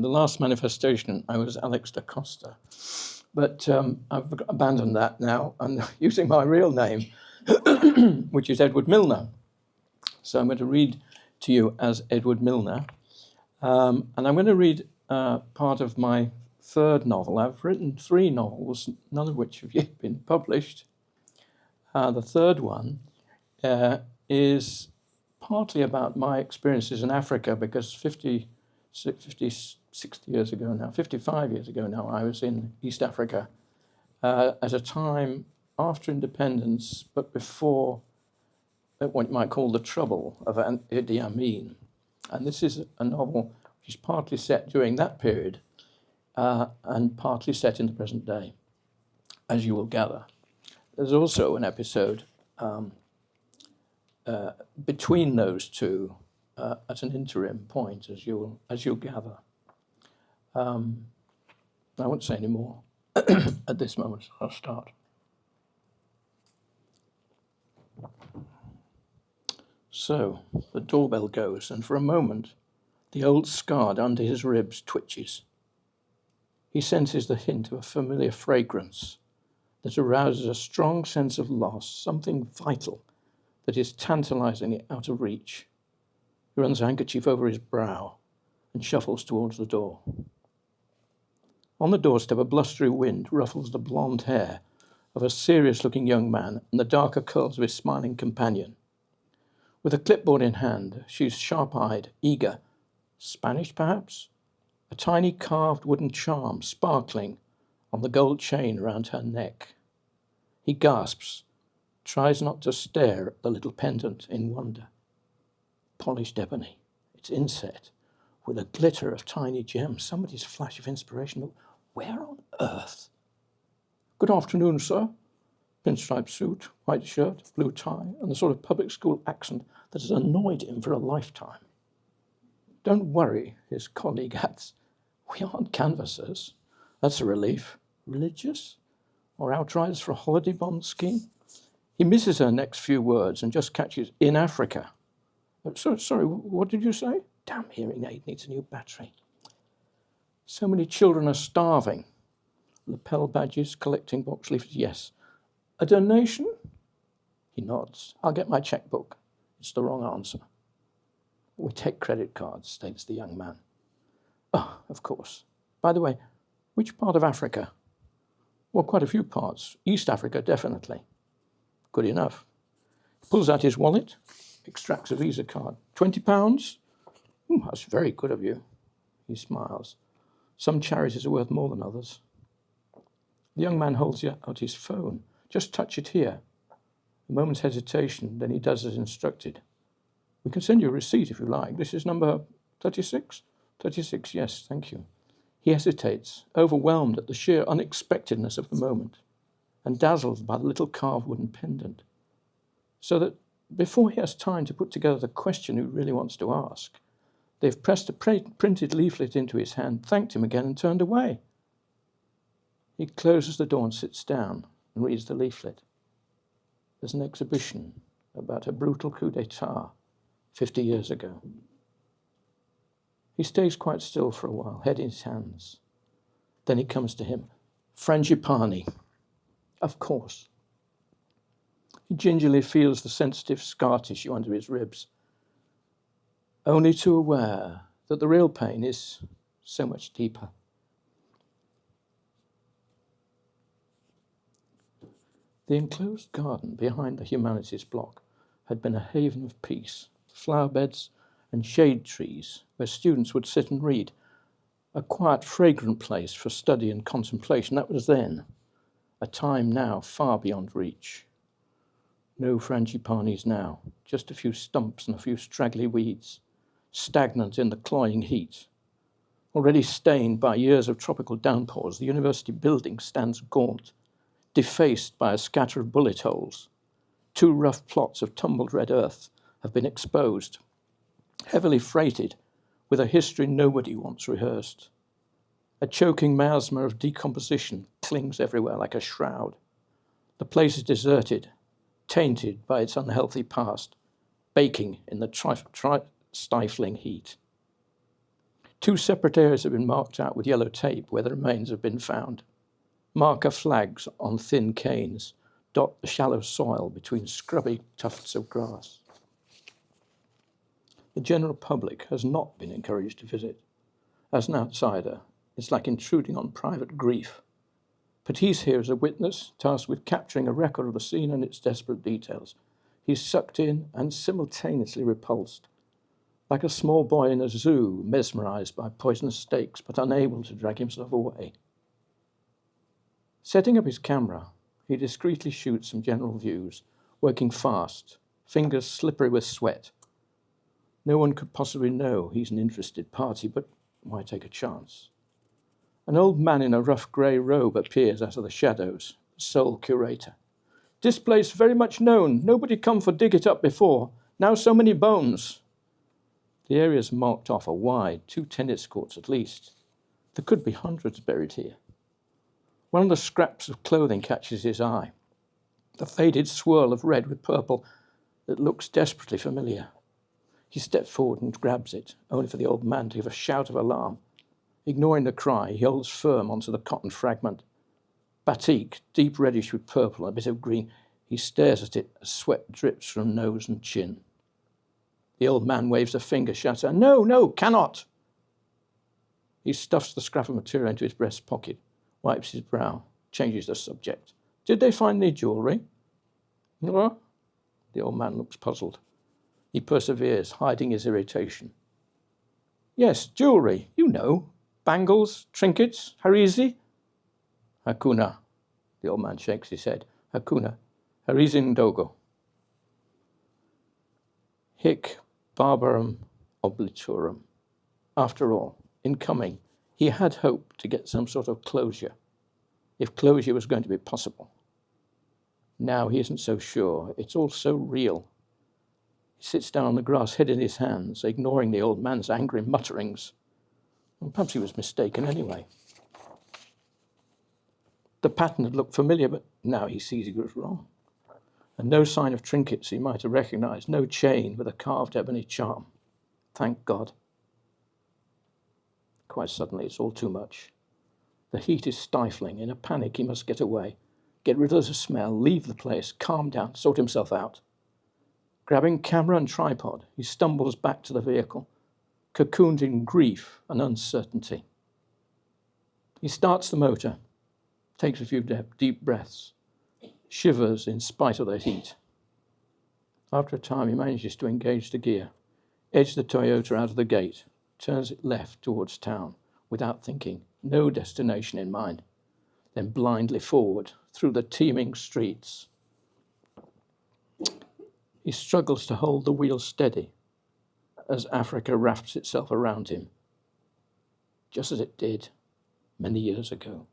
the last manifestation, I was Alex da Costa. But I've abandoned that now. I'm using my real name, which is Edward Milner. So I'm going to read to you as Edward Milner. And I'm going to read part of my third novel. I've written 3 novels, none of which have yet been published. The third one is partly about my experiences in Africa, because 50, 60 years ago now, 55 years ago now, I was in East Africa at a time after independence, but before what you might call the trouble of Idi Amin. And this is a novel which is partly set during that period and partly set in the present day, as you will gather. There's also an episode between those two at an interim point, as you'll gather. I won't say any more at this moment, so I'll start. So the doorbell goes, and for a moment, the old scar under his ribs twitches. He senses the hint of a familiar fragrance that arouses a strong sense of loss, something vital that is tantalizingly out of reach. He runs a handkerchief over his brow and shuffles towards the door. On the doorstep, a blustery wind ruffles the blonde hair of a serious-looking young man and the darker curls of his smiling companion. With a clipboard in hand, she's sharp-eyed, eager. Spanish, perhaps? A tiny carved wooden charm sparkling on the gold chain around her neck. He gasps, tries not to stare at the little pendant in wonder. Polished ebony, its inset, with a glitter of tiny gems. Somebody's flash of inspiration. Where on earth? Good afternoon, sir. Pinstripe suit, white shirt, blue tie, and the sort of public school accent that has annoyed him for a lifetime. Don't worry, his colleague adds. We aren't canvassers. That's a relief. Religious? Or outriders for a holiday bond scheme? He misses her next few words and just catches, in Africa. Sorry, what did you say? Damn hearing aid needs a new battery. So many children are starving. Lapel badges, collecting box leaflets, yes. A donation? He nods. I'll get my checkbook. It's the wrong answer. We take credit cards, states the young man. Oh, of course. By the way, which part of Africa? Well, quite a few parts. East Africa, definitely. Good enough. He pulls out his wallet, extracts a Visa card. £20? That's very good of you. He smiles. Some charities are worth more than others. The young man holds out his phone. Just touch it here. A moment's hesitation, then he does as instructed. We can send you a receipt if you like. This is number 36? 36, yes, thank you. He hesitates, overwhelmed at the sheer unexpectedness of the moment, and dazzled by the little carved wooden pendant, so that before he has time to put together the question he really wants to ask, they've pressed a printed leaflet into his hand, thanked him again, and turned away. He closes the door and sits down and reads the leaflet. There's an exhibition about a brutal coup d'etat 50 years ago. He stays quite still for a while, head in his hands. Then it comes to him. Frangipani. Of course. He gingerly feels the sensitive scar tissue under his ribs, only too aware that the real pain is so much deeper. The enclosed garden behind the humanities block had been a haven of peace, flower beds and shade trees where students would sit and read, a quiet, fragrant place for study and contemplation. That was then, a time now far beyond reach. No Frangipanis now, just a few stumps and a few straggly weeds, stagnant in the cloying heat. Already stained by years of tropical downpours, the university building stands gaunt, defaced by a scatter of bullet holes. 2 rough plots of tumbled red earth have been exposed, heavily freighted with a history nobody once rehearsed. A choking miasma of decomposition clings everywhere like a shroud. The place is deserted, tainted by its unhealthy past, baking in the stifling heat. 2 separate areas have been marked out with yellow tape where the remains have been found. Marker flags on thin canes dot the shallow soil between scrubby tufts of grass. The general public has not been encouraged to visit. As an outsider, it's like intruding on private grief. But he's here as a witness, tasked with capturing a record of the scene and its desperate details. He's sucked in and simultaneously repulsed, like a small boy in a zoo, mesmerized by poisonous snakes, but unable to drag himself away. Setting up his camera, he discreetly shoots some general views, working fast, fingers slippery with sweat. No one could possibly know he's an interested party, but why take a chance? An old man in a rough grey robe appears out of the shadows, the sole curator. "This place very much known. Nobody come for dig it up before. Now so many bones." The areas marked off are wide, 2 tennis courts at least. There could be hundreds buried here. One of the scraps of clothing catches his eye, the faded swirl of red with purple that looks desperately familiar. He steps forward and grabs it, only for the old man to give a shout of alarm. Ignoring the cry, he holds firm onto the cotton fragment. Batik, deep reddish with purple and a bit of green. He stares at it as sweat drips from nose and chin. The old man waves a finger, shouts out, "No, no, cannot!" He stuffs the scrap of material into his breast pocket, wipes his brow, changes the subject. "Did they find any jewellery?" "No." The old man looks puzzled. He perseveres, hiding his irritation. "Yes, jewellery, you know. Bangles, trinkets, harizi." "Hakuna." The old man shakes his head. "Hakuna. Harizi ndogo. Hic barbarum obliturum." After all, in coming, he had hoped to get some sort of closure, if closure was going to be possible. Now he isn't so sure. It's all so real. He sits down on the grass, head in his hands, ignoring the old man's angry mutterings. Well, perhaps he was mistaken anyway. The pattern had looked familiar, but now he sees he was wrong. And no sign of trinkets he might have recognized, no chain with a carved ebony charm. Thank God. Quite suddenly, it's all too much. The heat is stifling. In a panic, he must get away, get rid of the smell, leave the place, calm down, sort himself out. Grabbing camera and tripod, he stumbles back to the vehicle, cocooned in grief and uncertainty. He starts the motor, takes a few deep breaths, shivers in spite of the heat. After a time, he manages to engage the gear, edge the Toyota out of the gate, turns it left towards town, without thinking, no destination in mind, then blindly forward through the teeming streets. He struggles to hold the wheel steady as Africa wraps itself around him, just as it did many years ago.